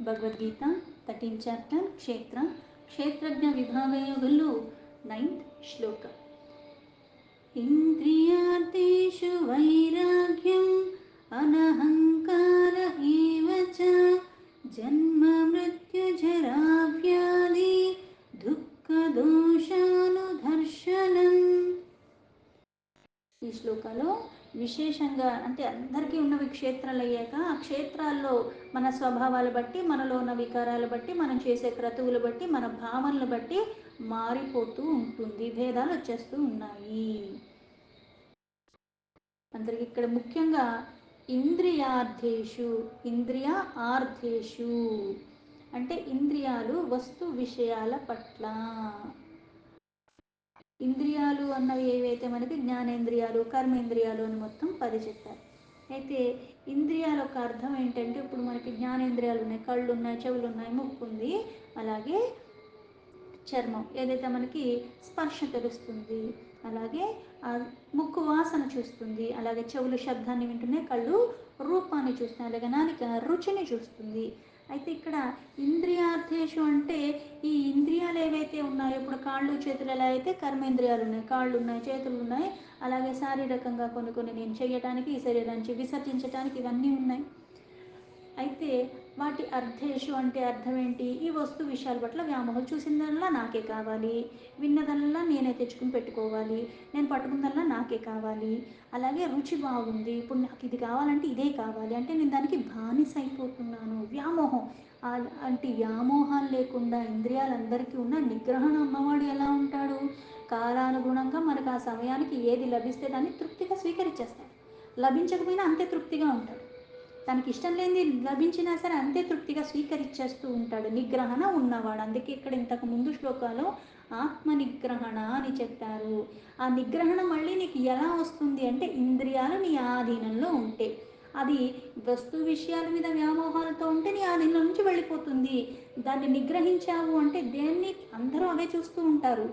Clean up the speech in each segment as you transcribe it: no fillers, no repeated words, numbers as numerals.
Bhagavad Gita 13th chapter ಕ್ಷೇತ್ರಜ್ಞ ವಿಭಾಗಯೋಗಲು 9th ಶ್ಲೋಕ. ಇಂದ್ರಿಯಾರ್ಥೇಷು ವೈರಾಗ್ಯಂ ಅನಹಂಕಾರ ಏವ ಚ ಜನ್ಮ ಮೃತ್ಯು ಜರಾ ವ್ಯಾಧಿ ದುಃಖ ದೋಷಾನುದರ್ಶನಂ. ఈ శ్లోకాలో విశేషంగా అంటే అందరికీ ఉన్నవి క్షేత్రాలు అయ్యాక ఆ క్షేత్రాల్లో మన స్వభావాలు బట్టి, మనలో ఉన్న వికారాలు బట్టి, మనం చేసే క్రతువులు బట్టి, మన భావనలు బట్టి మారిపోతూ ఉంటుంది, భేదాలు వచ్చేస్తూ ఉన్నాయి. అందరికి ఇక్కడ ముఖ్యంగా ఇంద్రియార్థేషు, ఇంద్రియ ఆర్థేషు అంటే ఇంద్రియాలు వస్తు విషయాల పట్ల. ఇంద్రియాలు అన్నవి ఏవైతే మనకి జ్ఞానేంద్రియాలు, కర్మేంద్రియాలు అని మొత్తం 10 చెప్పారు. అయితే ఇంద్రియాల యొక్క అర్థం ఏంటంటే, ఇప్పుడు మనకి జ్ఞానేంద్రియాలు ఉన్నాయి, కళ్ళు ఉన్నాయి, చెవులు ఉన్నాయి, ముక్కు ఉంది, అలాగే చర్మం ఏదైతే మనకి స్పర్శ తెలుస్తుంది, అలాగే ఆ ముక్కు వాసన చూస్తుంది, అలాగే చెవులు శబ్దాన్ని వింటున్నాయి, కళ్ళు రూపాన్ని చూస్తున్నాయి, అలాగే నాలుక రుచిని చూస్తుంది. అయితే ఇక్కడ ఇంద్రియార్థేషు అంటే ఈ ఇంద్రియాలు ఏవైతే ఉన్నాయో, ఇప్పుడు కాళ్ళు చేతులు ఎలా అయితే కర్మేంద్రియాలు ఉన్నాయి, కాళ్ళు ఉన్నాయి, చేతులు ఉన్నాయి, అలాగే శారీరకంగా కొన్ని నేను చేయటానికి, ఈ శరీరాన్ని విసర్జించడానికి ఇవన్నీ ఉన్నాయి. అయితే వాటి అర్థేషు అంటే అర్థం ఏంటి? ఈ వస్తు విషయాల పట్ల వ్యామోహం. చూసిందల్లా నాకే కావాలి, విన్నదల్లా నేనే తెచ్చుకుని పెట్టుకోవాలి, నేను పట్టుకున్నదల్లా నాకే కావాలి, అలాగే రుచి బాగుంది, ఇప్పుడు నాకు ఇది కావాలంటే ఇదే కావాలి అంటే నేను దానికి బానిస అయిపోతున్నాను. వ్యామోహం. అంటే వ్యామోహాలు లేకుండా ఇంద్రియాలందరికీ ఉన్న నిగ్రహణ ఉన్నవాడు ఎలా ఉంటాడు? కాలానుగుణంగా మనకు ఆ సమయానికి ఏది లభిస్తే దాన్ని తృప్తిగా స్వీకరించేస్తాడు, లభించకపోయినా అంతే తృప్తిగా ఉంటాడు, తనకి ఇష్టం లేనిది లభించినా సరే అంతే తృప్తిగా స్వీకరించేస్తూ ఉంటాడు, నిగ్రహణ ఉన్నవాడు. అందుకే ఇక్కడ ఇంతకు ముందు శ్లోకాలో ఆత్మ నిగ్రహణ అని చెప్పారు. ఆ నిగ్రహణ మళ్ళీ నీకు ఎలా వస్తుంది అంటే ఇంద్రియాలు నీ ఆధీనంలో ఉంటే, అది వస్తు విషయాల మీద వ్యామోహాలతో ఉంటే నీ ఆధీనంలో నుంచి వెళ్ళిపోతుంది. దాన్ని నిగ్రహించావు అంటే దేన్ని అందరూ అవే చూస్తూ ఉంటారు.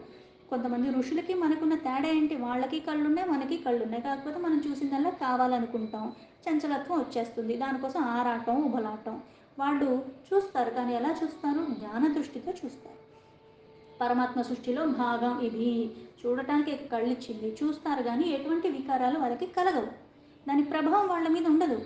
కొంతమంది ఋషులకి మనకున్న తేడా ఏంటి? వాళ్ళకి కళ్ళున్నాయి, మనకి కళ్ళున్నాయి, కాకపోతే మనం చూసిందల్లా కావాలనుకుంటాం, చంచలత్వం వచ్చేస్తుంది, దానికోసం ఆరాటం ఉబలాటం. వాళ్ళు చూస్తారు, కానీ ఎలా చూస్తారు? జ్ఞాన దృష్టితో చూస్తారు. పరమాత్మ సృష్టిలో భాగం ఇది, చూడటానికి కళ్ళు ఇచ్చింది, చూస్తారు, కానీ ఎటువంటి వికారాలు వాళ్ళకి కలగవు, దాని ప్రభావం వాళ్ళ మీద ఉండదు.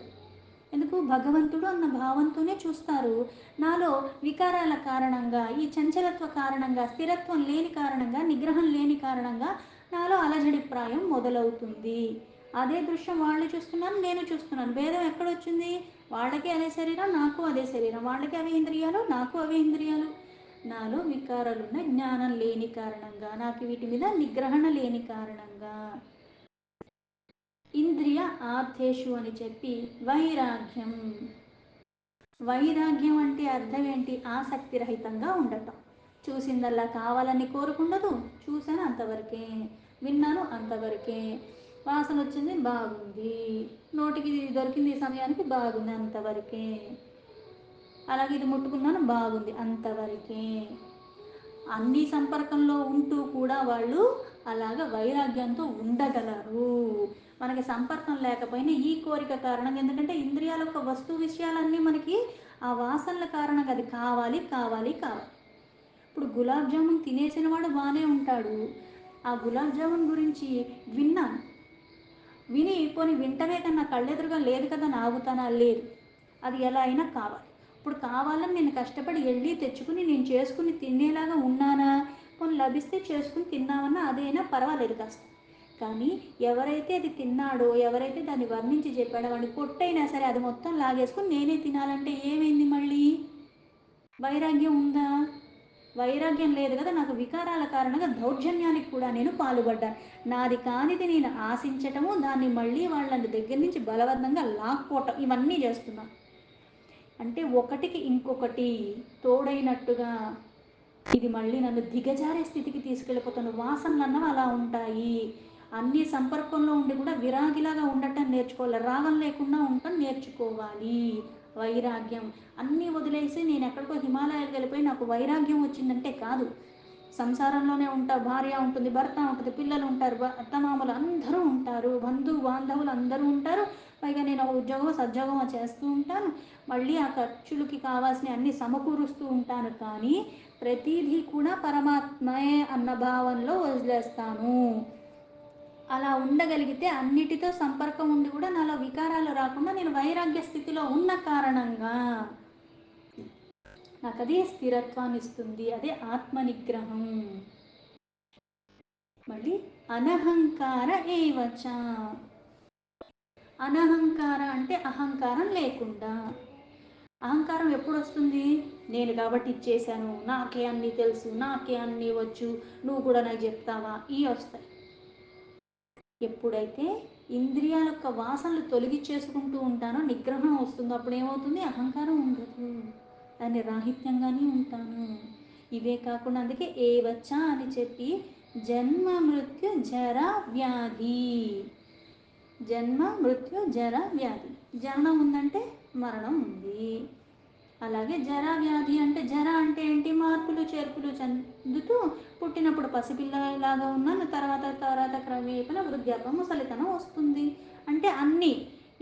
ఎందుకు? భగవంతుడు అన్న భావంతోనే చూస్తారు. నాలో వికారాల కారణంగా, ఈ చంచలత్వ కారణంగా, స్థిరత్వం లేని కారణంగా, నిగ్రహం లేని కారణంగా నాలో అలజడిప్రాయం మొదలవుతుంది. అదే దృశ్యం వాళ్ళు చూస్తున్నారు, నేను చూస్తున్నాను, భేదం ఎక్కడొచ్చింది? వాళ్ళకి అదే శరీరం, నాకు అదే శరీరం, వాళ్ళకి అవే ఇంద్రియాలు, నాకు అవే ఇంద్రియాలు. నాలో వికారాలున్న జ్ఞానం లేని కారణంగా, నాకు వీటి మీద నిగ్రహణ లేని కారణంగా. ఇంద్రియ ఆర్థేషు అని చెప్పి వైరాగ్యం. వైరాగ్యం అంటే అర్థం ఏంటి? ఆసక్తి రహితంగా ఉండటం. చూసిందల్లా కావాలని కోరుకుండదు, చూశాను అంతవరకే, విన్నాను అంతవరకే, వాసన వచ్చింది బాగుంది, నోటికి దొరికింది ఈ సమయానికి బాగుంది అంతవరకే, అలాగే ఇది ముట్టుకున్నాను బాగుంది అంతవరకే. అన్ని సంపర్కంలో ఉంటూ కూడా వాళ్ళు అలాగ వైరాగ్యంతో ఉండగలరు. మనకి సంపర్కం లేకపోయినా ఈ కోరిక కారణంగా, ఎందుకంటే ఇంద్రియాల యొక్క వస్తు విషయాలన్నీ మనకి ఆ వాసనల కారణంగా అది కావాలి కావాలి కావాలి. ఇప్పుడు గులాబ్ జామున్ తినేసిన వాడు బాగానే ఉంటాడు, ఆ గులాబ్ జామున్ గురించి విన్నాను, విని పోనీ వింటనే కన్నా కళ్ళెదురుగా లేదు కదా అని ఆగుతానా? లేదు, అది ఎలా అయినా కావాలి. ఇప్పుడు కావాలని నేను కష్టపడి వెళ్ళి తెచ్చుకుని నేను చేసుకుని తినేలాగా ఉన్నానా? పోనీ లభిస్తే చేసుకుని తిన్నామన్నా అదైనా పర్వాలేదు కాస్త. కానీ ఎవరైతే అది తిన్నాడో, ఎవరైతే దాన్ని వర్ణించి చెప్పాడో, వాడిని పొట్టైనా సరే అది మొత్తం లాగేసుకుని నేనే తినాలంటే ఏమైంది? మళ్ళీ వైరాగ్యం ఉందా? వైరాగ్యం లేదు కదా. నాకు వికారాల కారణంగా దౌర్జన్యానికి కూడా నేను పాల్పడ్డాను. నాది కానిది నేను ఆశించటము, దాన్ని మళ్ళీ వాళ్ళని దగ్గర నుంచి బలవంతంగా లాక్కోవటం, ఇవన్నీ చేస్తున్నాను. అంటే ఒకటికి ఇంకొకటి తోడైనట్టుగా ఇది మళ్ళీ నన్ను దిగజారే స్థితికి తీసుకెళ్ళిపోతున్న వాసనలు అన్నవి అలా ఉంటాయి. అన్ని సంపర్కంలో ఉండి కూడా విరాగిలాగా ఉండటం నేర్చుకోవాలి, రాగం లేకుండా ఉండటం నేర్చుకోవాలి. వైరాగ్యం అన్నీ వదిలేసి నేను ఎక్కడికో హిమాలయాలకు వెళ్ళిపోయి నాకు వైరాగ్యం వచ్చిందంటే కాదు. సంసారంలోనే ఉంటా, భార్య ఉంటుంది, భర్త ఉంటుంది, పిల్లలు ఉంటారు, అత్తమామలు అందరూ ఉంటారు, బంధు బాంధవులు అందరూ ఉంటారు. పైగా నేను ఒక ఉద్యోగం సద్యోగం చేస్తూ ఉంటాను. మళ్ళీ ఆ ఖర్చులకి కావాల్సిన అన్ని సమకూరుస్తూ ఉంటాను. కానీ ప్రతిదీ కూడా పరమాత్మే అన్న భావంలో వదిలేస్తాను. అలా ఉండగలిగితే అన్నిటితో సంపర్కం ఉండి కూడా నాలో వికారాలు రాకుండా నేను వైరాగ్య స్థితిలో ఉన్న కారణంగా నాకు అదే స్థిరత్వాన్ని ఇస్తుంది. అదే ఆత్మ నిగ్రహం. మళ్ళీ అనహంకార ఏవచ. అనహంకార అంటే అహంకారం లేకుండా. అహంకారం ఎప్పుడు వస్తుంది? నేను కాబట్టి ఇచ్చేసాను, నాకే అన్నీ తెలుసు, నాకే అన్నీ వచ్చు, నువ్వు కూడా నాకు చెప్తావా, ఈ వస్తాయి. ఎప్పుడైతే ఇంద్రియాల యొక్క వాసనలు తొలగించేసుకుంటూ ఉంటానో నిగ్రహం వస్తుందో అప్పుడు ఏమవుతుంది? అహంకారం ఉండదు, దాన్ని రాహిత్యంగానే ఉంటాను. ఇవే కాకుండా అందుకే ఏ వచ్చా అని చెప్పి జన్మ మృత్యు జర వ్యాధి. జన్మ మృత్యు జర వ్యాధి. జననం ఉందంటే మరణం ఉంది. అలాగే జరా వ్యాధి అంటే, జర అంటే ఏంటి? మార్పులు చేర్పులు చెందుతూ పుట్టినప్పుడు పసిపిల్లలాగా ఉన్నాను, తర్వాత తర్వాత క్రమేపన వృద్ధాప్యం ముసలితనం వస్తుంది. అంటే అన్నీ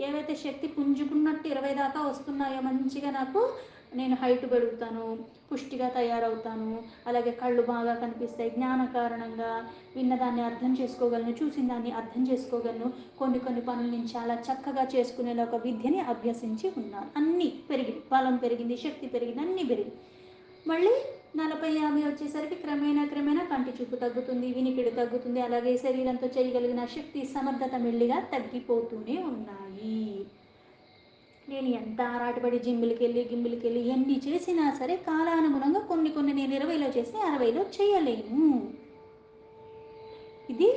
ఏవైతే శక్తి పుంజుకున్నట్టు 20 దాకా వస్తున్నాయో మంచిగా నాకు, నేను హైట్ పెరుగుతాను, పుష్టిగా తయారవుతాను, అలాగే కళ్ళు బాగా కనిపిస్తాయి, జ్ఞాన కారణంగా విన్నదాన్ని అర్థం చేసుకోగలను, చూసిన దాన్ని అర్థం చేసుకోగలను, కొన్ని కొన్ని పనులు నేను చాలా చక్కగా చేసుకునేలా ఒక విద్యని అభ్యసించి ఉన్నాను. అన్నీ పెరిగింది, బలం పెరిగింది, శక్తి పెరిగింది, అన్నీ పెరిగింది. మళ్ళీ 40-50 వచ్చేసరికి క్రమేణా క్రమేణా కంటి చూపు తగ్గుతుంది, వినికిడి తగ్గుతుంది, అలాగే శరీరంతో చేయగలిగిన శక్తి సమర్థత మెల్లిగా తగ్గిపోతూనే ఉన్నాయి. నేను ఎంత ఆరాటపడి గిమ్మిలకి వెళ్ళి ఎన్ని చేసినా సరే కాలానుగుణంగా కొన్ని కొన్ని నేను 20లో చేస్తే 60లో చేయలేను. ఇది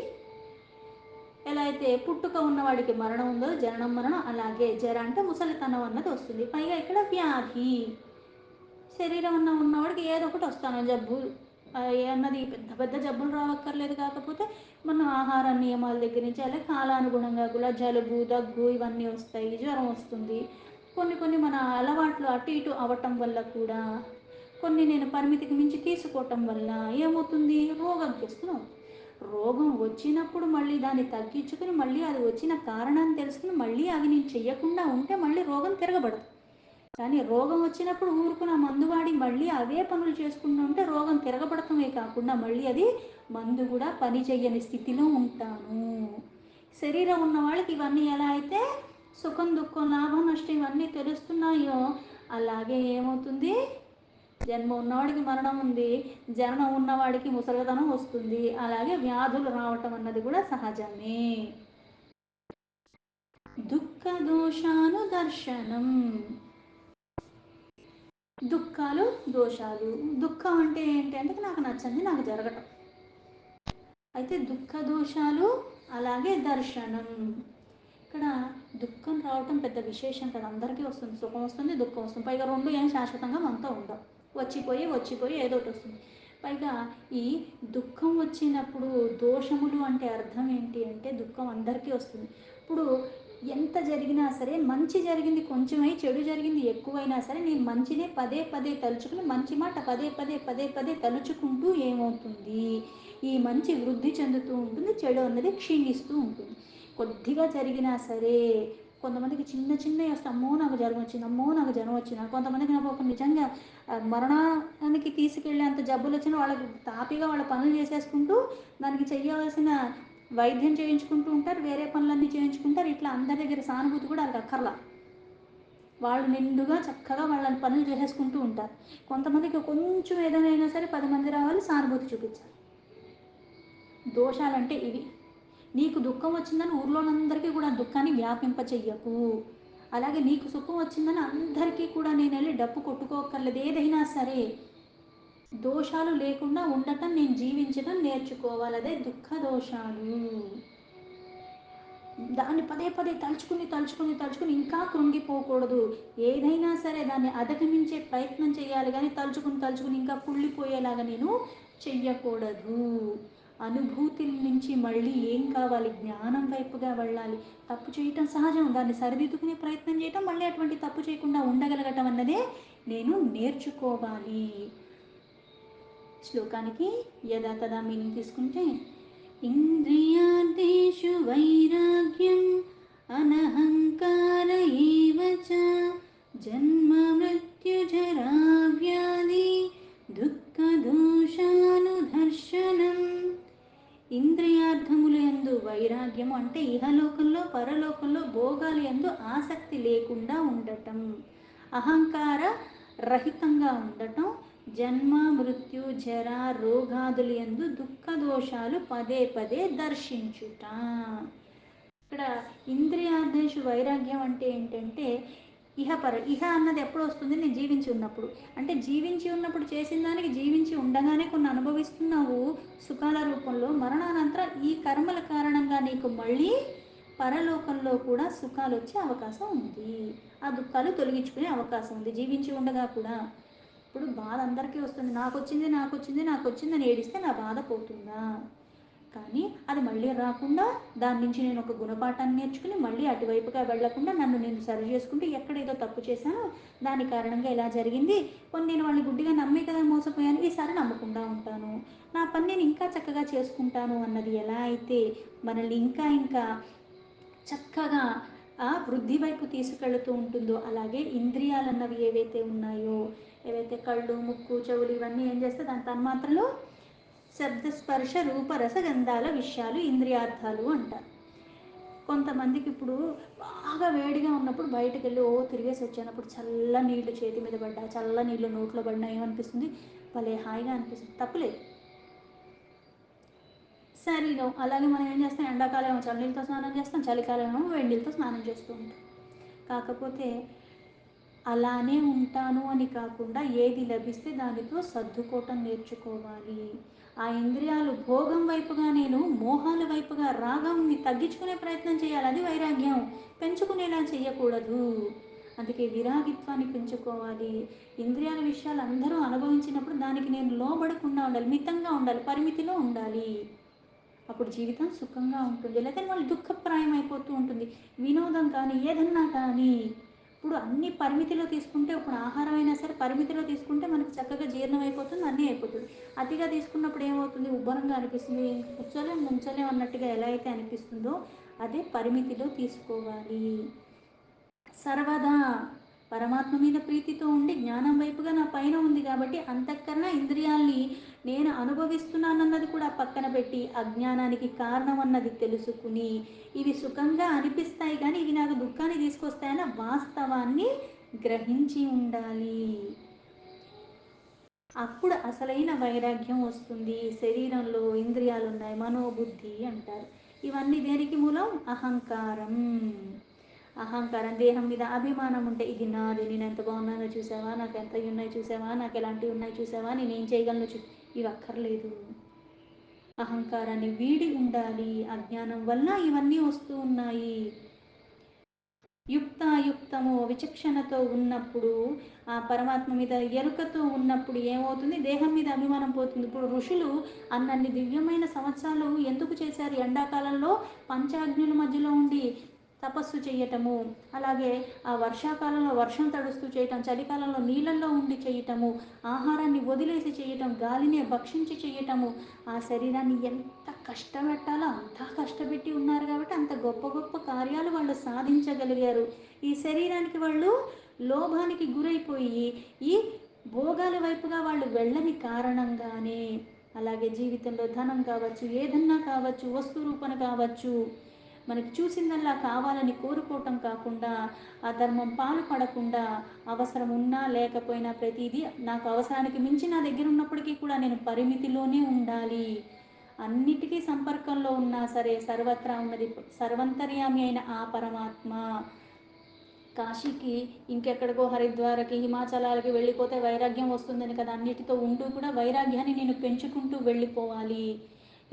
ఎలా అయితే పుట్టుక ఉన్నవాడికి మరణం ఉందో, జననం మరణం, అలాగే జర అంటే ముసలితనం అన్నది వస్తుంది. పైగా ఇక్కడ వ్యాధి, శరీరం ఉన్నవాడికి ఏదో ఒకటి వస్తాను జబ్బు. ఏమన్నది పెద్ద పెద్ద జబ్బులు రావక్కర్లేదు, కాకపోతే మన ఆహార నియమాల దగ్గర నుంచి అలాగే కాలానుగుణంగా కూడా జలుబు దగ్గు ఇవన్నీ వస్తాయి, జ్వరం వస్తుంది. కొన్ని కొన్ని మన అలవాట్లు అటు ఇటు అవ్వటం వల్ల కూడా, కొన్ని నేను పరిమితికి మించి తీసుకోవటం వల్ల ఏమవుతుంది? రోగగ్రస్తులు. రోగం వచ్చినప్పుడు మళ్ళీ దాన్ని తగ్గించుకుని మళ్ళీ అది వచ్చిన కారణాన్ని తెలుసుకుని మళ్ళీ అవి నేను చెయ్యకుండా ఉంటే మళ్ళీ రోగం తిరగబడదు. కానీ రోగం వచ్చినప్పుడు ఊరుకున్న మందు వాడి మళ్ళీ అవే పనులు చేసుకుంటూ ఉంటే రోగం తిరగబడటమే కాకుండా మళ్ళీ అది మందు కూడా పని చెయ్యని స్థితిలో ఉంటాను. శరీరం ఉన్న వాళ్ళకి ఇవన్నీ ఎలా అయితే సుఖం దుఃఖం లాభం నష్టం ఇవన్నీ తెలుస్తున్నాయో, అలాగే ఏమవుతుంది? జన్మ ఉన్నవాడికి మరణం ఉంది, జన్మ ఉన్నవాడికి ముసలితనం వస్తుంది, అలాగే వ్యాధులు రావటం అన్నది కూడా సహజమే. దుఃఖ దోషాను దర్శనం. దుఃఖాలు దోషాలు. దుఃఖం అంటే ఏంటి అంటే నాకు నచ్చంది నాకు జరగటం. అయితే దుఃఖ దోషాలు అలాగే దర్శనం. ఇక్కడ దుఃఖం రావటం పెద్ద విశేషం కదా, అందరికీ వస్తుంది, సుఖం వస్తుంది, దుఃఖం వస్తుంది. పైగా రెండు ఏం శాశ్వతంగా మనతో ఉండవు, వచ్చిపోయి ఏదో ఒకటి వస్తుంది. పైగా ఈ దుఃఖం వచ్చినప్పుడు దోషములు అంటే అర్థం ఏంటి అంటే, దుఃఖం అందరికీ వస్తుంది. ఇప్పుడు ఎంత జరిగినా సరే, మంచి జరిగింది కొంచెమై చెడు జరిగింది ఎక్కువైనా సరే, నేను మంచినే పదే పదే తలుచుకుని మంచి మాట పదే పదే పదే పదే తలుచుకుంటూ ఏమవుతుంది? ఈ మంచి వృద్ధి చెందుతూ ఉంటుంది, చెడు అన్నది క్షీణిస్తూ ఉంటుంది. కొద్దిగా జరిగినా సరే, కొంతమందికి చిన్న చిన్నవి వస్తే అమ్మో నాకు జ్వరం వచ్చింది, అమ్మో నాకు జ్వరం వచ్చింది. కొంతమందికి నాకు ఒక నిజంగా మరణానికి తీసుకెళ్ళేంత జబ్బులు వచ్చిన వాళ్ళకి తాపిగా వాళ్ళ పనులు చేసేసుకుంటూ దానికి చెయ్యవలసిన వైద్యం చేయించుకుంటూ ఉంటారు, వేరే పనులన్నీ చేయించుకుంటారు. ఇట్లా అందరి దగ్గర సానుభూతి కూడా వాళ్ళకి అక్కర్లా, వాళ్ళు నిండుగా చక్కగా వాళ్ళని పనులు చేసేసుకుంటూ ఉంటారు. కొంతమందికి కొంచెం ఏదైనా సరే 10 మంది రావాలి, సానుభూతి చూపించాలి. దోషాలంటే ఇవి. నీకు దుఃఖం వచ్చిందని ఊర్లోనందరికీ కూడా దుఃఖాన్ని వ్యాపింప చెయ్యకు. అలాగే నీకు సుఖం వచ్చిందని అందరికీ కూడా నేను వెళ్ళి డప్పు కొట్టుకోకర్లేదు. ఏదైనా సరే దోషాలు లేకుండా ఉండటం, నేను జీవించడం నేర్చుకోవాలి. అదే దుఃఖ దోషాలు. దాన్ని పదే పదే తలుచుకుని ఇంకా కృంగిపోకూడదు. ఏదైనా సరే దాన్ని అధిగమించే ప్రయత్నం చేయాలి, కానీ తలుచుకుని ఇంకా కుళ్ళిపోయేలాగా నేను చెయ్యకూడదు. అనుభూతుల నుంచి మళ్ళీ ఏం కావాలి? జ్ఞానం వైపుగా వెళ్ళాలి. తప్పు చేయటం సహజం, దాన్ని సరిదిద్దుకునే ప్రయత్నం చేయటం, మళ్ళీ అటువంటి తప్పు చేయకుండా ఉండగలగటం అన్నదే నేను నేర్చుకోవాలి. శ్లోకానికి యథా తదా మీనింగ్ తీసుకుంటే, ఇంద్రియార్థేషు వైరాగ్యం అనహంకార ఏవ చ జన్మ మృత్యుజరా వ్యాధి దుఃఖ దోషానుదర్శనం. ఇంద్రియార్థముల యందు వైరాగ్యము అంటే ఇహలోకంలో పరలోకంలో భోగాల యందు ఆసక్తి లేకుండా ఉండటం, అహంకార రహితంగా ఉండటం, జన్మ మృత్యు జర రోగాదుల యందు దుఃఖ దోషాలు పదే పదే దర్శించుట. ఇక్కడ ఇంద్రియార్థేషు వైరాగ్యం అంటే ఏంటంటే ఇహ అన్నది ఎప్పుడు వస్తుంది? నేను జీవించి ఉన్నప్పుడు. అంటే జీవించి ఉన్నప్పుడు చేసిన దానికి జీవించి ఉండగానే కొన్ని అనుభవిస్తున్నావు సుఖాల రూపంలో. మరణానంతరం ఈ కర్మల కారణంగా నీకు మళ్ళీ పరలోకంలో కూడా సుఖాలు వచ్చే అవకాశం ఉంది, ఆ దుఃఖాలు తొలగించుకునే అవకాశం ఉంది జీవించి ఉండగా కూడా. ఇప్పుడు బాధ అందరికీ వస్తుంది. నాకు వచ్చింది నాకు వచ్చింది నాకు వచ్చింది అని ఏడిస్తే నా బాధ పోతుందా? కానీ అది మళ్ళీ రాకుండా దాని నుంచి నేను ఒక గుణపాఠాన్ని నేర్చుకుని మళ్ళీ అటువైపుగా వెళ్లకుండా నన్ను నేను సరి చేసుకుంటూ ఎక్కడేదో తప్పు చేశానో దాని కారణంగా ఇలా జరిగింది, కొన్ని నేను వాళ్ళని గుడ్డిగా నమ్మే కదా మోసపోయాను, ఈసారి నమ్మకుండా ఉంటాను, నా పని నేను ఇంకా చక్కగా చేసుకుంటాను అన్నది ఎలా అయితే మనల్ని ఇంకా ఇంకా చక్కగా ఆ వృద్ధి వైపు తీసుకెళ్తూ ఉంటుందో, అలాగే ఇంద్రియాలు అన్నవి ఏవైతే ఉన్నాయో, ఏవైతే కళ్ళు ముక్కు చెవులు ఇవన్నీ ఏం చేస్తే దాని తన్మాత్రలు శబ్ద స్పర్శ రూపరస గంధాల విషయాలు ఇంద్రియార్థాలు అంటారు. కొంతమందికి ఇప్పుడు బాగా వేడిగా ఉన్నప్పుడు బయటకు వెళ్ళి తిరిగేసి వచ్చానప్పుడు చల్ల నీళ్లు చేతి మీద పడ్డా, చల్ల నీళ్లు నోట్లో పడినా ఏమనిపిస్తుంది? భలే హాయిగా అనిపిస్తుంది. తప్పులేదు, సరిగా. అలాగే మనం ఏం చేస్తాం? ఎండాకాలం ఏమో చల్లనీళ్ళతో స్నానం చేస్తాం, చలికాలం ఏమో వేడి నీళ్ళతో స్నానం చేస్తూ ఉంటాం. కాకపోతే అలానే ఉంటాను అని కాకుండా ఏది లభిస్తే దానితో సర్దుకోవటం నేర్చుకోవాలి. ఆ ఇంద్రియాలు భోగం వైపుగా నేను మోహాల వైపుగా రాగంని తగ్గించుకునే ప్రయత్నం చేయాలి. అది వైరాగ్యం. పెంచుకునేలా చేయకూడదు. అందుకే విరాగిత్వాన్ని పెంచుకోవాలి. ఇంద్రియాల విషయాలు అందరూ అనుభవించినప్పుడు దానికి నేను లోబడకుండా ఉండాలి, మితంగా ఉండాలి, పరిమితిలో ఉండాలి. అప్పుడు జీవితం సుఖంగా ఉంటుంది. లేకపోతే వాళ్ళు దుఃఖప్రాయం అయిపోతూ ఉంటుంది. వినోదం కానీ ఏదన్నా కానీ ఇప్పుడు అన్ని పరిమితిలో తీసుకుంటే, ఇప్పుడు ఆహారం అయినా సరే పరిమితిలో తీసుకుంటే మనకు చక్కగా జీర్ణం అయిపోతుంది, అన్నీ అయిపోతుంది. అతిగా తీసుకున్నప్పుడు ఏమవుతుంది? ఉబ్బరంగా అనిపిస్తుంది, కూర్చోలేం ముంచలేం అన్నట్టుగా ఎలా అయితే అనిపిస్తుందో అదే పరిమితిలో తీసుకోవాలి. సర్వదా పరమాత్మ మీద ప్రీతితో ఉండి జ్ఞానం వైపుగా నా పైన ఉంది కాబట్టి అంతఃకరణ ఇంద్రియాల్ని నేను అనుభవిస్తున్నానన్నది కూడా పక్కన పెట్టి అజ్ఞానానికి కారణం అన్నది తెలుసుకుని ఇవి సుఖంగా అనిపిస్తాయి కానీ ఇవి నాకు దుఃఖాన్ని తీసుకొస్తాయన్న వాస్తవాన్ని గ్రహించి ఉండాలి. అప్పుడు అసలైన వైరాగ్యం వస్తుంది. శరీరంలో ఇంద్రియాలు ఉన్నాయి, మనోబుద్ధి అంటారు. ఇవన్నీ దేనికి మూలం? అహంకారం. అహంకారం, దేహం మీద అభిమానం ఉంటే ఇది నాది, నేను ఎంత బాగున్నానో చూసావా, నాకు ఎంత ఉన్నాయి చూసావా, నాకు ఎలాంటివి ఉన్నాయి చూసావా, నేనేం చేయగలను ఇవి అక్కర్లేదు. అహంకారాన్ని వీడి ఉండాలి. అజ్ఞానం వల్ల ఇవన్నీ వస్తూ ఉన్నాయి. యుక్తాయుక్తము విచక్షణతో ఉన్నప్పుడు, ఆ పరమాత్మ మీద ఎరుకతో ఉన్నప్పుడు ఏమవుతుంది? దేహం మీద అభిమానం పోతుంది. ఇప్పుడు ఋషులు అన్నన్ని దివ్యమైన సంవత్సరాలు ఎందుకు చేశారు? ఎండాకాలంలో పంచాగ్నుల మధ్యలో ఉండి తపస్సు చేయటము, అలాగే ఆ వర్షాకాలంలో వర్షం తడుస్తూ చేయటం, చలికాలంలో నీళ్ళల్లో ఉండి చేయటము, ఆహారాన్ని వదిలేసి చేయటం, గాలిని భక్షించి చేయటము, ఆ శరీరాన్ని ఎంత కష్టపెట్టాలో అంతా కష్టపెట్టి ఉన్నారు కాబట్టి అంత గొప్ప గొప్ప కార్యాలు వాళ్ళు సాధించగలిగారు. ఈ శరీరానికి వాళ్ళు లోభానికి గురైపోయి ఈ భోగాల వైపుగా వాళ్ళు వెళ్ళని కారణంగానే, అలాగే జీవితంలో ధనం కావచ్చు, ఏదన్నా కావచ్చు, వస్తు రూపణ కావచ్చు, మనకి చూసిందల్లా కావాలని కోరుకోవటం కాకుండా, ఆ ధర్మం పాల్పడకుండా, అవసరం ఉన్నా లేకపోయినా ప్రతిదీ నాకు అవసరానికి మించి నా దగ్గర ఉన్నప్పటికీ కూడా నేను పరిమితిలోనే ఉండాలి. అన్నిటికీ సంపర్కంలో ఉన్నా సరే సర్వత్రా ఉన్నది సర్వంతర్యామి అయిన ఆ పరమాత్మ. కాశీకి ఇంకెక్కడికో హరిద్వారకి హిమాచలాలకి వెళ్ళిపోతే వైరాగ్యం వస్తుందని కదా, అన్నిటితో ఉంటూ కూడా వైరాగ్యాన్ని నేను పెంచుకుంటూ వెళ్ళిపోవాలి.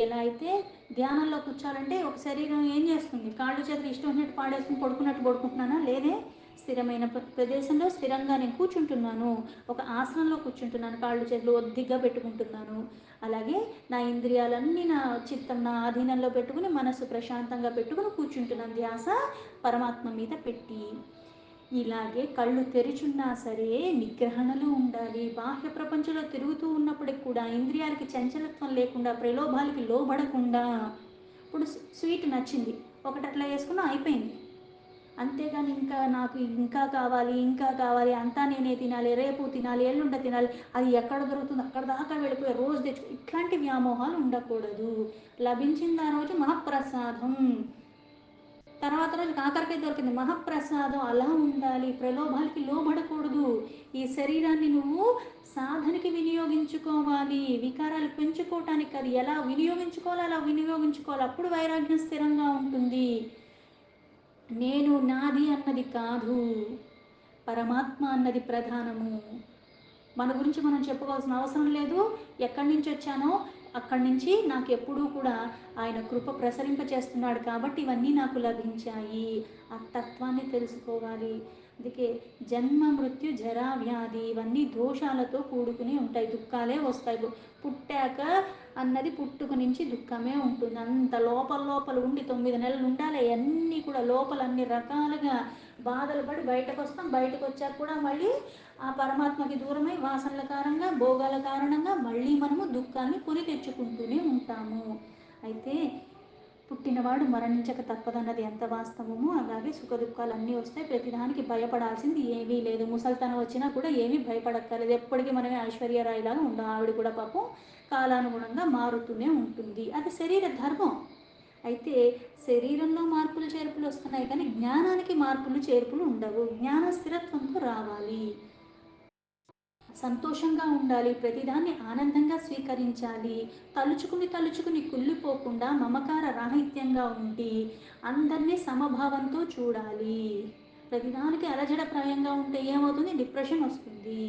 ఎలా అయితే ధ్యానంలో కూర్చోాలంటే ఒక శరీరం ఏం చేస్తుంది? కాళ్ళు చేతులు ఇష్టం ఉన్నట్టు పాడేసుకుని పడుకున్నట్టు పడుకుంటున్నానా? లేదే. స్థిరమైన ప్రదేశంలో స్థిరంగా నేను కూర్చుంటున్నాను, ఒక ఆసనంలో కూర్చుంటున్నాను, కాళ్ళు చేతులు ఒద్దిగ్గా పెట్టుకుంటున్నాను. అలాగే నా ఇంద్రియాలన్నీ నా చిత్తం నా ఆధీనంలో పెట్టుకుని మనసు ప్రశాంతంగా పెట్టుకుని కూర్చుంటున్నాను, ధ్యాస పరమాత్మ మీద పెట్టి. ఇలాగే కళ్ళు తెరిచున్నా సరే నిగ్రహణలో ఉండాలి. బాహ్య ప్రపంచంలో తిరుగుతూ ఉన్నప్పటికి కూడా ఇంద్రియాలకి చంచలత్వం లేకుండా, ప్రలోభాలకి లోబడకుండా, ఇప్పుడు స్వీట్ నచ్చింది, ఒకటి అట్లా వేసుకున్నా అయిపోయింది. అంతేగాని ఇంకా నాకు ఇంకా కావాలి, ఇంకా కావాలి, అంతా నేనే తినాలి, రేపు తినాలి, ఎల్లుండ తినాలి, అది ఎక్కడ దొరుకుతుంది అక్కడ దాకా వెళ్ళిపోయి రోజు తెచ్చు, ఇట్లాంటి వ్యామోహాలు ఉండకూడదు. లభించింది ఆ రోజు మహాప్రసాదం, తర్వాత రోజు కాకరకాయ దొరికింది మహాప్రసాదం, అలా ఉండాలి. ప్రలోభాలకి లోబడకూడదు. ఈ శరీరాన్ని నువ్వు సాధనకి వినియోగించుకోవాలి, వికారాలు పెంచుకోవటానికి కాదు. ఎలా వినియోగించుకోవాలో అలా వినియోగించుకోవాలి, అప్పుడు వైరాగ్యం స్థిరంగా ఉంటుంది. నేను నాది అన్నది కాదు, పరమాత్మ అన్నది ప్రధానము. మన గురించి మనం చెప్పుకోవాల్సిన అవసరం లేదు. ఎక్కడి నుంచి వచ్చానో అక్కడి నుంచి నాకు ఎప్పుడూ కూడా ఆయన కృప ప్రసరింపచేస్తున్నాడు కాబట్టి ఇవన్నీ నాకు లభించాయి. ఆ తత్వాన్ని తెలుసుకోవాలి. అందుకే జన్మ మృత్యు జరా వ్యాధి ఇవన్నీ దోషాలతో కూడుకుని ఉంటాయి, దుఃఖాలే వస్తాయి. పుట్టాక అన్నది పుట్టుక నుంచి దుఃఖమే ఉంటుంది. అంత లోపల లోపల ఉండి 9 నెలలు ఉండాలి. అన్నీ కూడా లోపల అన్ని రకాలుగా బాధలు పడి బయటకు వస్తాం. బయటకు వచ్చాక కూడా మళ్ళీ ఆ పరమాత్మకి దూరమై వాసనల కారణంగా, భోగాల కారణంగా మళ్ళీ మనము దుఃఖాన్ని కొని తెచ్చుకుంటూనే ఉంటాము. అయితే పుట్టినవాడు మరణించక తప్పదన్నది ఎంత వాస్తవమో అలాగే సుఖ దుఃఖాలు అన్నీ వస్తాయి. ప్రతిదానికి భయపడాల్సింది ఏమీ లేదు. ముసలితనం వచ్చినా కూడా ఏమీ భయపడక్కర్లేదు. ఎప్పటికీ మనమే ఐశ్వర్యరాయిలాగా ఉండాలి. ఆవిడ కూడా పాపం కాలానుగుణంగా మారుతూనే ఉంటుంది. అది శరీర ధర్మం. అయితే శరీరంలో మార్పులు చేర్పులు వస్తున్నాయి కానీ జ్ఞానానికి మార్పులు చేర్పులు ఉండవు. జ్ఞాన స్థిరత్వంతో రావాలి. సంతోషంగా ఉండాలి, ప్రతిదాన్ని ఆనందంగా స్వీకరించాలి. తలుచుకుని తలుచుకుని కుళ్ళిపోకుండా మమకార రాహిత్యంగా ఉండి అందరినీ సమభావంతో చూడాలి. ప్రతిదానికి అలజడప్రాయంగా ఉంటే ఏమవుతుంది? డిప్రెషన్ వస్తుంది.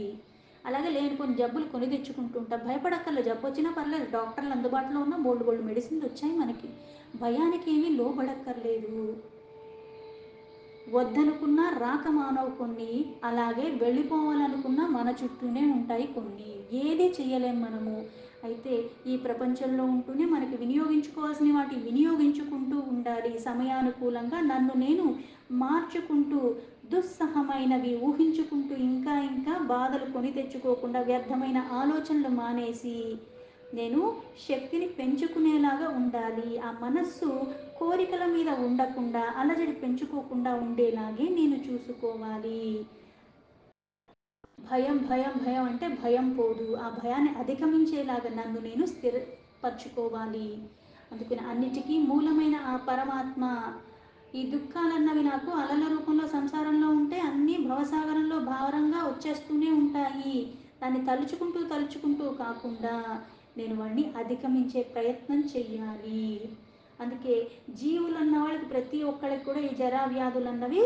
అలాగే లేనిపోని జబ్బులు కొని తెచ్చుకుంటుంటా. భయపడక్కర్లేదు, జబ్బు వచ్చినా పర్లేదు, డాక్టర్లు అందుబాటులో ఉన్న బోల్డ్ బోల్డ్ మెడిసిన్లు వచ్చాయి మనకి. భయానికి ఏమీ లోబడక్కర్లేదు. వద్దనుకున్నా రాక మానవు కొన్ని, అలాగే వెళ్ళిపోవాలనుకున్నా మన చుట్టూనే ఉంటాయి కొన్ని. ఏది చేయలేం మనము. అయితే ఈ ప్రపంచంలో ఉంటూనే మనకి వినియోగించుకోవాల్సిన వాటి వినియోగించుకుంటూ ఉండాలి. సమయానుకూలంగా నన్ను నేను మార్చుకుంటూ, దుస్సహమైనవి ఊహించుకుంటూ ఇంకా ఇంకా బాధలు కొని తెచ్చుకోకుండా వ్యర్థమైన ఆలోచనలు మానేసి నేను శక్తిని పెంచుకునేలాగా ఉండాలి. ఆ మనస్సు కోరికల మీద ఉండకుండా, అలజడి పెంచుకోకుండా ఉండేలాగే నేను చూసుకోవాలి. భయం భయం భయం అంటే భయం పోదు. ఆ భయాన్ని అధిగమించేలాగా నన్ను నేను స్థిరపరచుకోవాలి. అందుకని అన్నిటికీ మూలమైన ఆ పరమాత్మ, ఈ దుఃఖాలన్నవి నాకు అలల రూపంలో సంసారంలో ఉంటే అన్నీ భవసాగరంలో భారంగా వచ్చేస్తూనే ఉంటాయి. దాన్ని తలుచుకుంటూ తలుచుకుంటూ కాకుండా నేను వాడిని అధిగమించే ప్రయత్నం చెయ్యాలి. అందుకే జీవులు అన్న వాళ్ళకి ప్రతి ఒక్కరికి కూడా ఈ జరా వ్యాధులు అన్నవి,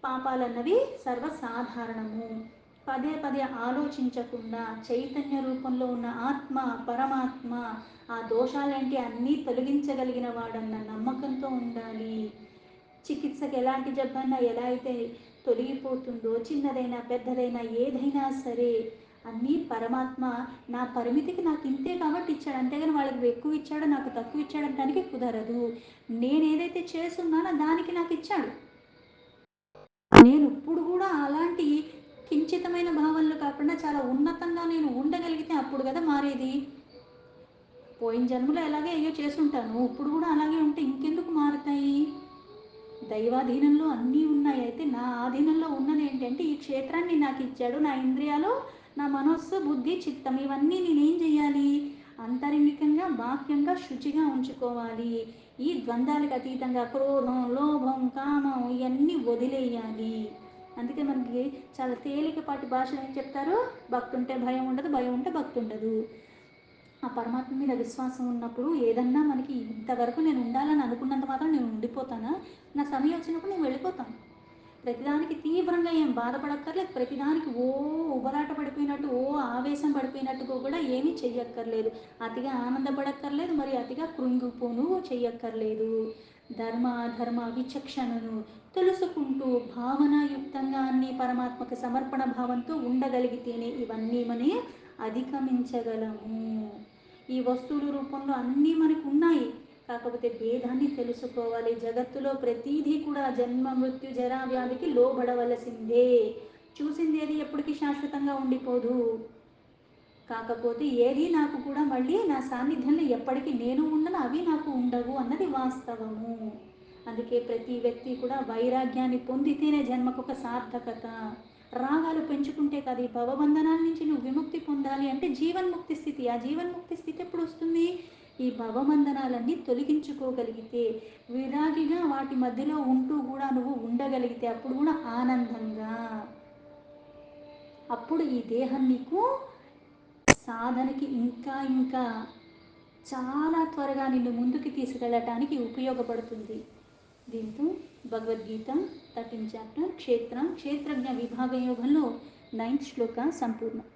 పాపాలన్నవి సర్వసాధారణము. పదే పదే ఆలోచించకుండా చైతన్య రూపంలో ఉన్న ఆత్మ, పరమాత్మ ఆ దోషాలేంటి అన్నీ తొలగించగలిగిన వాడన్న నమ్మకంతో ఉండాలి. చికిత్సకి ఎలాంటి జబ్బన్నా ఎలా అయితే తొలగిపోతుందో, చిన్నదైనా పెద్దదైనా ఏదైనా సరే అన్నీ పరమాత్మ నా పరిమితికి నాకు ఇంతే కాబట్టి ఇచ్చాడు. అంతేగాని వాళ్ళకి ఎక్కువ ఇచ్చాడో నాకు తక్కువ ఇచ్చాడనడానికి కుదరదు. నేను ఏదైతే చేస్తున్నానో దానికి నాకు ఇచ్చాడు. నేను ఇప్పుడు కూడా అలాంటి కించితమైన భావనలు కాకుండా చాలా ఉన్నతంగా నేను ఉండగలిగితే అప్పుడు కదా మారేది. పోయిన జన్మలో ఎలాగే అయ్యో చేసుంటాను, ఇప్పుడు కూడా అలాగే ఉంటే ఇంకెందుకు మారుతాయి? దైవాధీనంలో అన్నీ ఉన్నాయి. అయితే నా ఆధీనంలో ఉన్నది ఏంటంటే ఈ క్షేత్రాన్ని నాకు ఇచ్చాడు. నా ఇంద్రియాలు, నా మనస్సు, బుద్ధి, చిత్తం ఇవన్నీ నేనేం చేయాలి? అంతరంగికంగా బాహ్యంగా శుచిగా ఉంచుకోవాలి. ఈ ద్వంద్వాలకు అతీతంగా క్రోధం, లోభం, కామం ఇవన్నీ వదిలేయాలి. అందుకే మనకి చాలా తేలికపాటి భాషలో ఏం చెప్తారు? భక్తి ఉంటే భయం ఉండదు, భయం ఉంటే భక్తి ఉండదు. ఆ పరమాత్మ మీద విశ్వాసం ఉన్నప్పుడు ఏదన్నా మనకి ఇంతవరకు నేను ఉండాలని అనుకున్నంత మాత్రం నేను ఉండిపోతానా? నా సమయం వచ్చినప్పుడు నేను వెళ్ళిపోతాను. ప్రతిదానికి తీవ్రంగా ఏం బాధపడక్కర్లేదు. ప్రతిదానికి ఉబలాట పడిపోయినట్టు, ఆవేశం పడిపోయినట్టుగా కూడా ఏమీ చెయ్యక్కర్లేదు. అతిగా ఆనందపడక్కర్లేదు, మరి అతిగా కృంగిపోను చెయ్యక్కర్లేదు. ధర్మ అధర్మ విచక్షణను తెలుసుకుంటూ భావనాయుక్తంగా అన్ని పరమాత్మకు సమర్పణ భావంతో ఉండగలిగితేనే ఇవన్నీ మనం అధిగమించగలము. ఈ వస్తువుల రూపంలో అన్నీ మనకు ఉన్నాయి. కాకపోతే భేదాన్ని తెలుసుకోవాలి. జగత్తులో ప్రతీదీ కూడా జన్మ మృత్యు జరా వ్యాధికి లోబడవలసిందే. చూసింది ఏది ఎప్పటికీ శాశ్వతంగా ఉండిపోదు. కాకపోతే ఏది నాకు కూడా మళ్ళీ నా సాన్నిధ్యంలో ఎప్పటికీ నేను ఉండను, అవి నాకు ఉండవు అన్నది వాస్తవము. అందుకే ప్రతి వ్యక్తి కూడా వైరాగ్యాన్ని పొందితేనే జన్మకు ఒక సార్థకత. రాగాలు పెంచుకుంటే కాదు. ఈ భవబంధనాల నుంచి నువ్వు విముక్తి పొందాలి అంటే జీవన్ముక్తి స్థితి. ఆ జీవన్ముక్తి స్థితి ఎప్పుడు వస్తుంది? ఈ భవబంధనాలన్నీ తొలగించుకోగలిగితే, విరాగిగా వాటి మధ్యలో ఉంటూ కూడా నువ్వు ఉండగలిగితే, అప్పుడు కూడా ఆనందంగా. అప్పుడు ఈ దేహం నీకు సాధనకి ఇంకా ఇంకా చాలా త్వరగా నిన్ను ముందుకు తీసుకెళ్ళటానికి ఉపయోగపడుతుంది. దీంతో భగవద్గీత 13th చాప్టర్ క్షేత్రజ్ఞ విభాగ యోగంలో 9th శ్లోక సంపూర్ణం.